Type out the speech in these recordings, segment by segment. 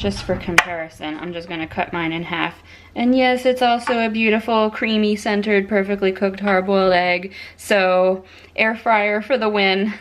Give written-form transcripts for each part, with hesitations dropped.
just for comparison, I'm just gonna cut mine in half. And yes, it's also a beautiful, creamy, centered, perfectly cooked hard-boiled egg. So, air fryer for the win.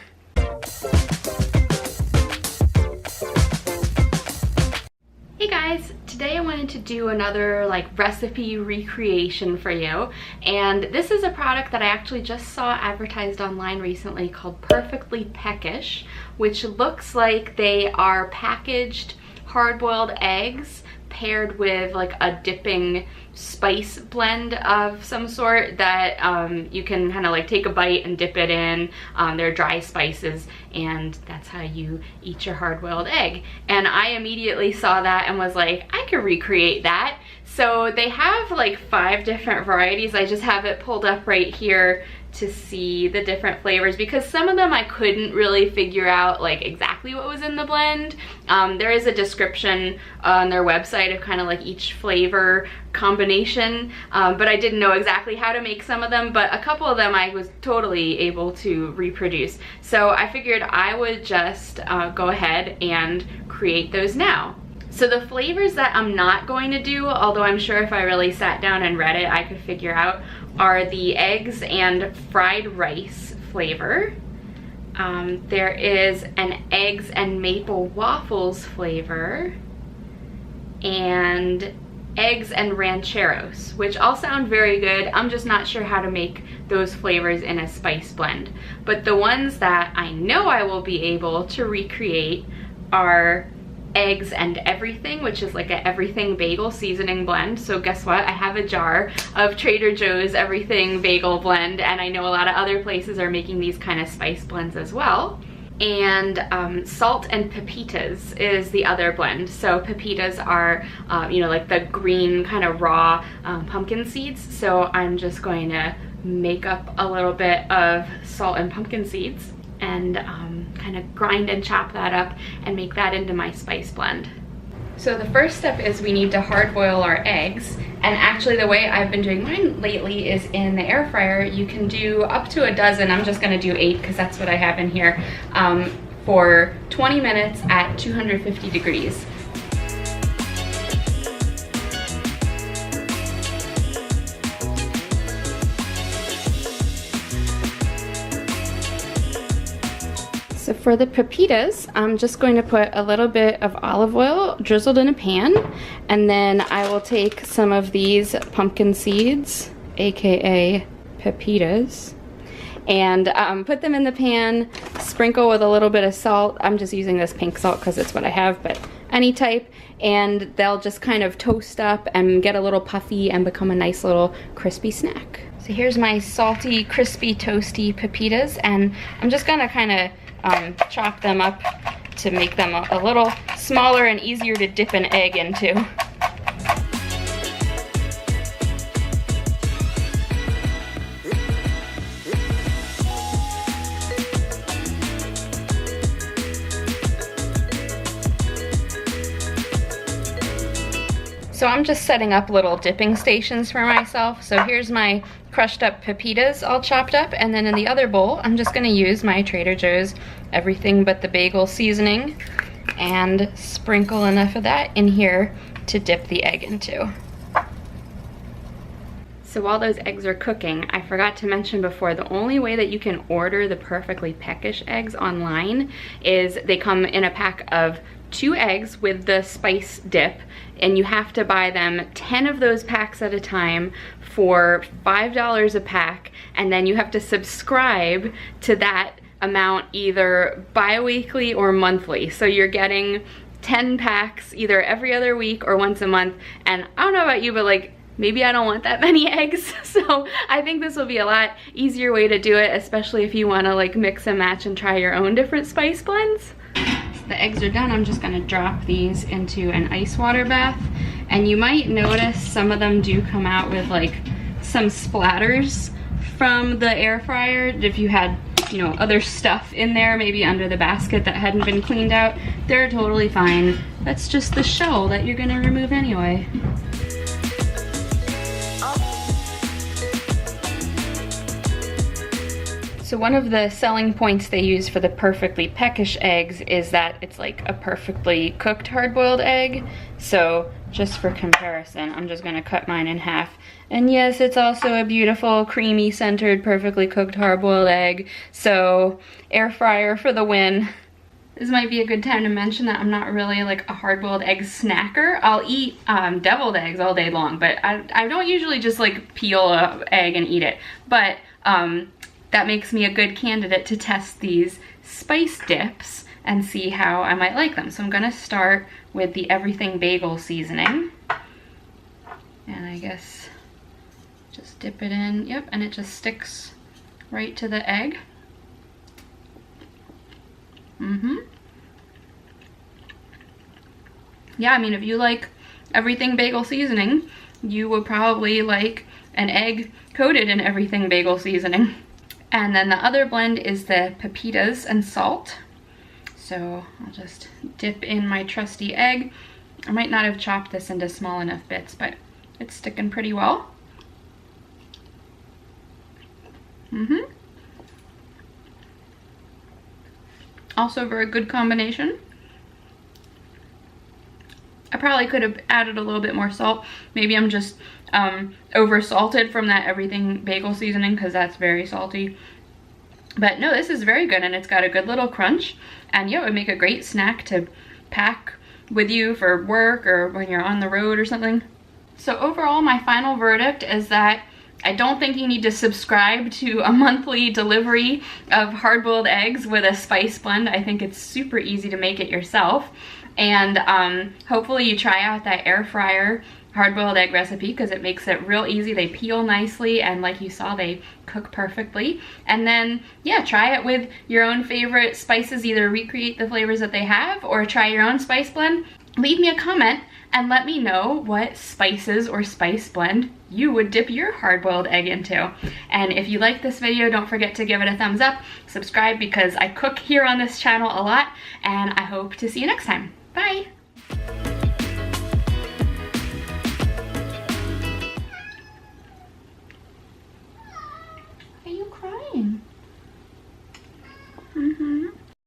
Hey guys, today I wanted to do another recipe recreation for you, and this is a product that I actually just saw advertised online recently called Perfectly Peckish, which looks like they are packaged hard-boiled eggs paired with a dipping spice blend of some sort that you can kind of take a bite and dip it in. They're dry spices, and that's how you eat your hard-boiled egg. And I immediately saw that and was like, I could recreate that. So they have 5 different varieties. I just have it pulled up right here to see the different flavors, because some of them I couldn't really figure out exactly what was in the blend. There is a description on their website of kind of each flavor combination, but I didn't know exactly how to make some of them, but a couple of them I was totally able to reproduce. So I figured I would just go ahead and create those now. So the flavors that I'm not going to do, although I'm sure if I really sat down and read it I could figure out, are the eggs and fried rice flavor. There is an eggs and maple waffles flavor, and eggs and rancheros, which all sound very good. I'm just not sure how to make those flavors in a spice blend. But the ones that I know I will be able to recreate are eggs and everything, which is an everything bagel seasoning blend. So guess what? I have a jar of Trader Joe's everything bagel blend, and I know a lot of other places are making these kind of spice blends as well. And salt and pepitas is the other blend. So pepitas are, the green kind of raw pumpkin seeds. So I'm just going to make up a little bit of salt and pumpkin seeds and kind of grind and chop that up and make that into my spice blend. So the first step is we need to hard boil our eggs, and actually the way I've been doing mine lately is in the air fryer. You can do up to a dozen. I'm just gonna do 8 because that's what I have in here, for 20 minutes at 250 degrees. So for the pepitas, I'm just going to put a little bit of olive oil drizzled in a pan, and then I will take some of these pumpkin seeds, aka pepitas, and put them in the pan, sprinkle with a little bit of salt. I'm just using this pink salt because it's what I have, but any type, and they'll just kind of toast up and get a little puffy and become a nice little crispy snack. So here's my salty, crispy, toasty pepitas, and I'm just gonna kind of chop them up to make them a little smaller and easier to dip an egg into. So I'm just setting up little dipping stations for myself. So here's my crushed up pepitas all chopped up, and then in the other bowl I'm just gonna use my Trader Joe's everything but the bagel seasoning and sprinkle enough of that in here to dip the egg into. So while those eggs are cooking, I forgot to mention before, the only way that you can order the Perfectly Peckish eggs online is they come in a pack of 2 eggs with the spice dip, and you have to buy them 10 of those packs at a time for $5 a pack, and then you have to subscribe to that amount either bi-weekly or monthly. So you're getting 10 packs either every other week or once a month, and I don't know about you, but maybe I don't want that many eggs, so I think this will be a lot easier way to do it, especially if you want to mix and match and try your own different spice blends. The eggs are done. I'm just gonna drop these into an ice water bath, and you might notice some of them do come out with some splatters from the air fryer. If you had other stuff in there, maybe under the basket that hadn't been cleaned out, they're totally fine. That's just the shell that you're gonna remove anyway. So one of the selling points they use for the Perfectly Peckish eggs is that it's like a perfectly cooked hard-boiled egg. So just for comparison, I'm just gonna cut mine in half. And yes, it's also a beautiful, creamy centered, perfectly cooked hard-boiled egg. So air fryer for the win. This might be a good time to mention that I'm not really like a hard-boiled egg snacker. I'll eat deviled eggs all day long, but I don't usually just like peel an egg and eat it. But that makes me a good candidate to test these spice dips and see how I might like them. So I'm gonna start with the Everything Bagel seasoning. And I guess just dip it in, yep, and it just sticks right to the egg. Yeah, I mean, if you like Everything Bagel seasoning, you would probably like an egg coated in Everything Bagel seasoning. And then the other blend is the pepitas and salt. So I'll just dip in my trusty egg. I might not have chopped this into small enough bits, but it's sticking pretty well. Also a very good combination. I probably could have added a little bit more salt. Maybe I'm just over salted from that Everything Bagel seasoning because that's very salty. But no, this is very good, and it's got a good little crunch. And yeah, it would make a great snack to pack with you for work or when you're on the road or something. So overall, my final verdict is that I don't think you need to subscribe to a monthly delivery of hard-boiled eggs with a spice blend. I think it's super easy to make it yourself. And hopefully you try out that air fryer hard-boiled egg recipe because it makes it real easy. They peel nicely, and like you saw, they cook perfectly. And then, yeah, try it with your own favorite spices. Either recreate the flavors that they have or try your own spice blend. Leave me a comment and let me know what spices or spice blend you would dip your hard-boiled egg into. And if you like this video, don't forget to give it a thumbs up, subscribe, because I cook here on this channel a lot, and I hope to see you next time. Bye!